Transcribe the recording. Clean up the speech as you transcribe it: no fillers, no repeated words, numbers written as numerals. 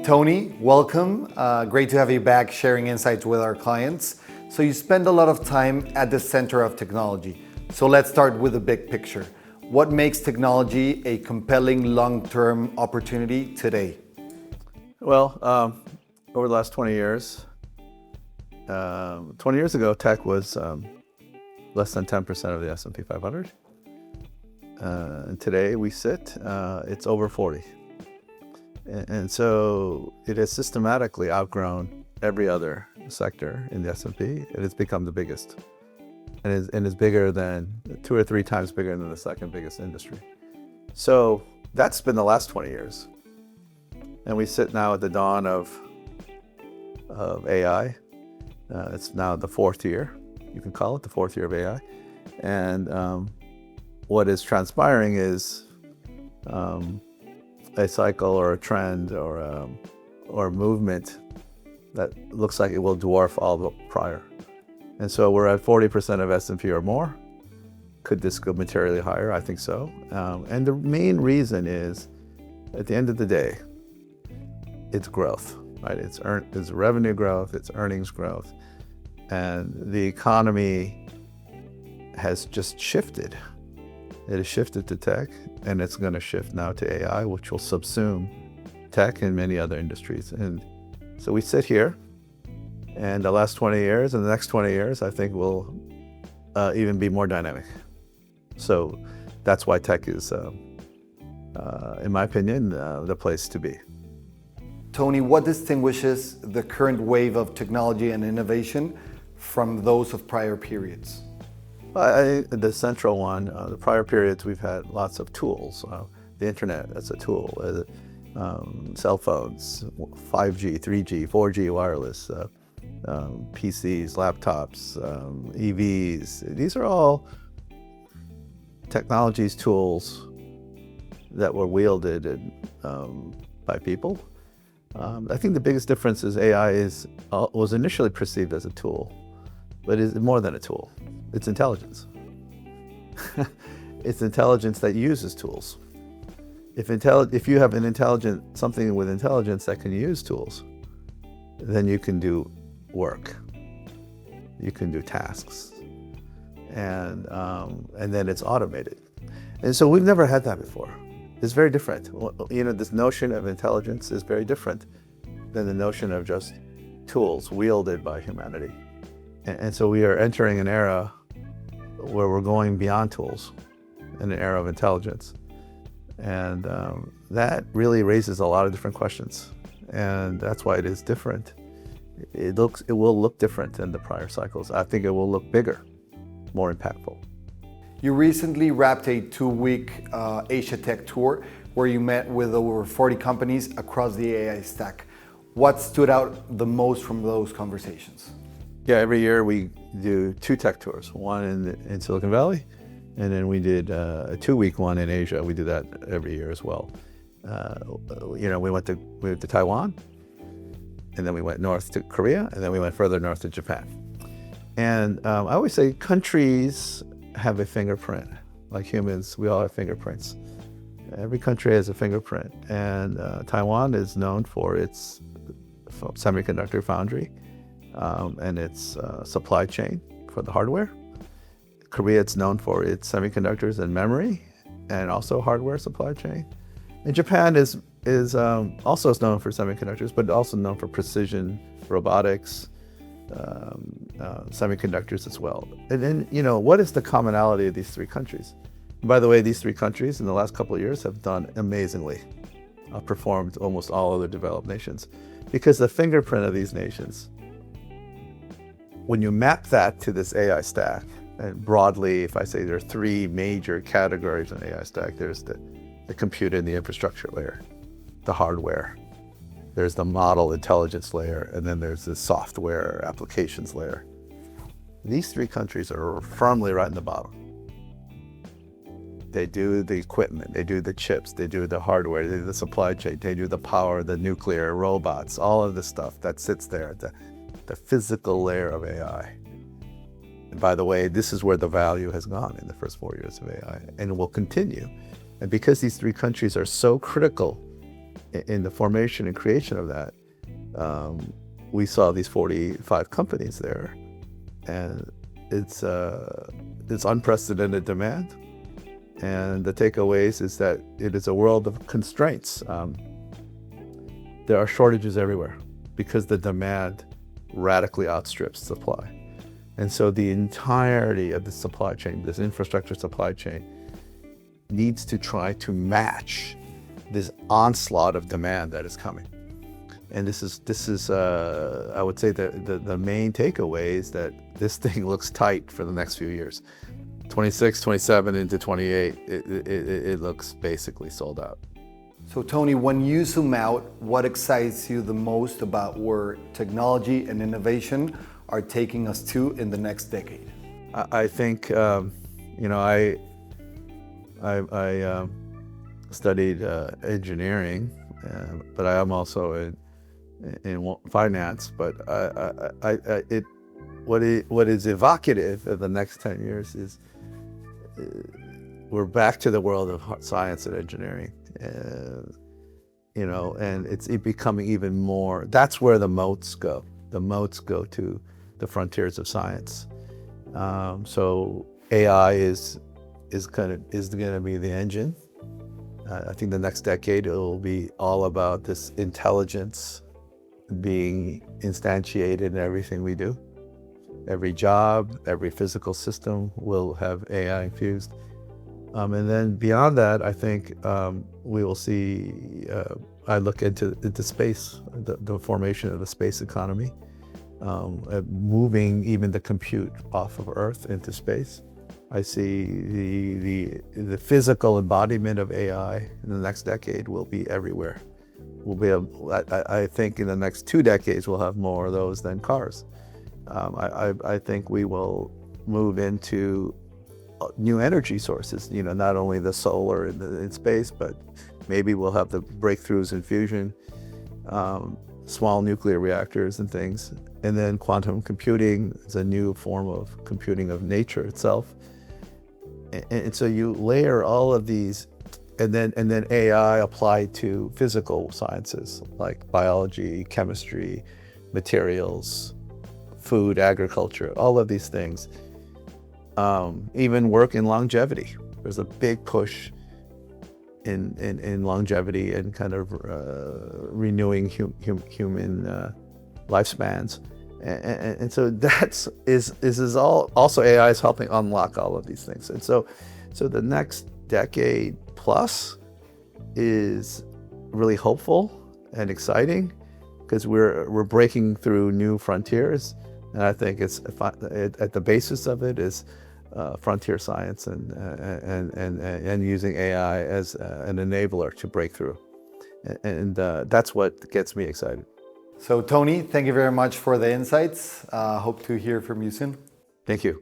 Tony, welcome. Great to have you back sharing insights with our clients. So you spend a lot of time at the center of technology. So let's start with the big picture. What makes technology a compelling long-term opportunity today? Well, over the last 20 years, 20 years ago, tech was less than 10% of the S&P 500. And today it's over 40. And so it has systematically outgrown every other sector in the S&P. It has become the biggest and is bigger than 2 or 3 times bigger than the second biggest industry. So that's been the last 20 years. And we sit now at the dawn of AI. It's now the 4th year. You can call it the 4th year of AI. And what is transpiring is a cycle or a trend or a movement that looks like it will dwarf all the prior. And so we're at 40% of S&P or more. Could this go materially higher? I think so. And the main reason is, at the end of the day, it's growth, right? It's revenue growth, it's earnings growth. And the economy has just shifted. It has shifted to tech, and it's going to shift now to AI, which will subsume tech and many other industries. And so we sit here, and the last 20 years and the next 20 years, I think will even be more dynamic. So that's why tech is, in my opinion, the place to be. Tony, what distinguishes the current wave of technology and innovation from those of prior periods? The central one, the prior periods, we've had lots of tools. The internet, that's a tool. Cell phones, 5G, 3G, 4G wireless, PCs, laptops, EVs. These are all technologies, tools that were wielded by people. I think the biggest difference is AI was initially perceived as a tool, but it's more than a tool. It's intelligence. It's intelligence that uses tools. If you have something with intelligence that can use tools, then you can do work. You can do tasks, and then it's automated. And so we've never had that before. It's very different. You know, this notion of intelligence is very different than the notion of just tools wielded by humanity. And so we are entering an era where we're going beyond tools, in an era of intelligence. And that really raises a lot of different questions. And that's why it is different. It will look different than the prior cycles. I think it will look bigger, more impactful. You recently wrapped a 2-week Asia Tech tour where you met with over 40 companies across the AI stack. What stood out the most from those conversations? Yeah, every year we do 2 tech tours, one in Silicon Valley, and then we did a 2-week one in Asia. We do that every year as well. We went to Taiwan, and then we went north to Korea, and then we went further north to Japan. And I always say countries have a fingerprint. Like humans, we all have fingerprints. Every country has a fingerprint, and Taiwan is known for its semiconductor foundry and its supply chain for the hardware. Korea is known for its semiconductors and memory, and also hardware supply chain. And Japan is also known for semiconductors, but also known for precision robotics, semiconductors as well. And then, what is the commonality of these 3 countries? And by the way, these 3 countries in the last couple of years have done amazingly, outperformed almost all other developed nations, because the fingerprint of these nations, when you map that to this AI stack, and broadly, if I say there are 3 major categories in AI stack, there's the compute and the infrastructure layer, the hardware, there's the model intelligence layer, and then there's the software applications layer. These 3 countries are firmly right in the bottom. They do the equipment, they do the chips, they do the hardware, they do the supply chain, they do the power, the nuclear, robots, all of the stuff that sits there, the physical layer of AI. And by the way, this is where the value has gone in the first 4 years of AI, and will continue. And because these 3 countries are so critical in the formation and creation of that, we saw these 45 companies there, and it's unprecedented demand. And the takeaways is that it is a world of constraints. There are shortages everywhere because the demand radically outstrips supply. And so the entirety of the supply chain, this infrastructure supply chain, needs to try to match this onslaught of demand that is coming. And this is I would say the main takeaway is that this thing looks tight for the next few years. 26, 27 into 28, it looks basically sold out. So Tony, when you zoom out, what excites you the most about where technology and innovation are taking us to in the next decade? I think, I studied engineering, but I am also in finance. But what is evocative of the next 10 years is we're back to the world of science and engineering, and it's becoming even more. That's where the moats go. The moats go to the frontiers of science. So AI is going to be the engine. I think the next decade it will be all about this intelligence being instantiated in everything we do. Every job, every physical system will have AI infused. And then beyond that, I think we will see, I look into space, the formation of the space economy, moving even the compute off of Earth into space. I see the physical embodiment of AI in the next decade will be everywhere. I think in the next 2 decades we'll have more of those than cars. I think we will move into new energy sources, not only the solar in space, but maybe we'll have the breakthroughs in fusion, small nuclear reactors and things. And then quantum computing is a new form of computing of nature itself. And so you layer all of these, and then AI applied to physical sciences like biology, chemistry, materials, food, agriculture, all of these things. Even work in longevity. There's a big push in longevity and kind of renewing human lifespans. And so that's is all. Also, AI is helping unlock all of these things. And so the next decade plus is really hopeful and exciting because we're breaking through new frontiers. And I think it's at the basis of it is frontier science and using AI as an enabler to break through. And that's what gets me excited. So Tony, thank you very much for the insights. Hope to hear from you soon. Thank you.